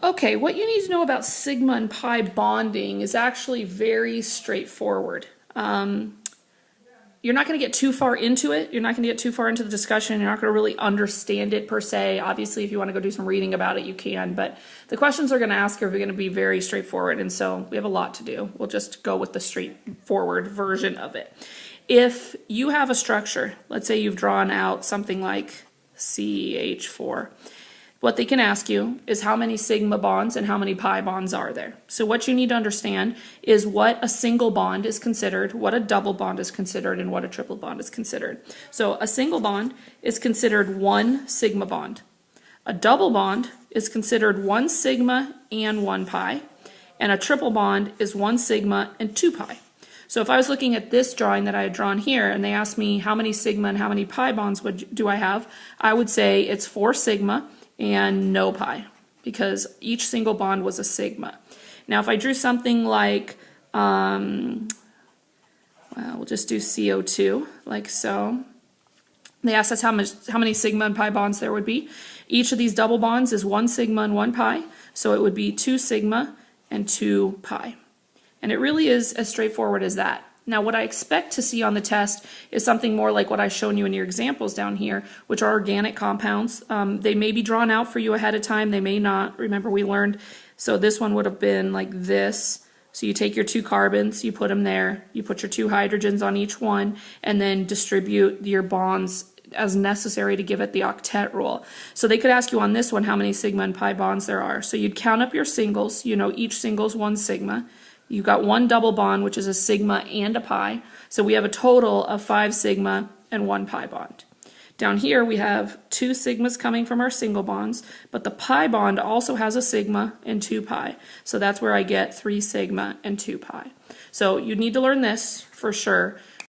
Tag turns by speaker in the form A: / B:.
A: Okay, what you need to know about sigma and pi bonding is actually very straightforward. You're not going to get too far into it. You're not going to get too far into the discussion. You're not going to really understand it per se. Obviously, if you want to go do some reading about it, you can. But the questions they're going to ask are going to be very straightforward. And so we have a lot to do. We'll just go with the straightforward version of it. If you have a structure, let's say you've drawn out something like CH4. What they can ask you is how many sigma bonds and how many pi bonds are there. So what you need to understand is what a single bond is considered, what a double bond is considered, and what a triple bond is considered. So a single bond is considered one sigma bond. A double bond is considered one sigma and one pi. And a triple bond is one sigma and two pi. So if I was looking at this drawing that I had drawn here and they asked me how many sigma and how many pi bonds do I have, I would say it's 4 sigma and no pi, because each single bond was a sigma. Now if I drew something like, well, we'll just do CO2, like so. They asked us how many sigma and pi bonds there would be. Each of these double bonds is 1 sigma and 1 pi, so it would be 2 sigma and 2 pi. And it really is as straightforward as that. Now what I expect to see on the test is something more like what I've shown you in your examples down here, which are organic compounds. They may be drawn out for you ahead of time, they may not. Remember we learned, so this one would have been like this. So you take your 2 carbons, you put them there, you put your 2 hydrogens on each one, and then distribute your bonds as necessary to give it the octet rule. So they could ask you on this one how many sigma and pi bonds there are. So you'd count up your singles, you know each single's 1 sigma. You've got 1 double bond, which is a sigma and a pi. So we have a total of 5 sigma and 1 pi bond. Down here we have 2 sigmas coming from our single bonds, but the pi bond also has a sigma and 2 pi. So that's where I get 3 sigma and 2 pi. So you need to learn this for sure.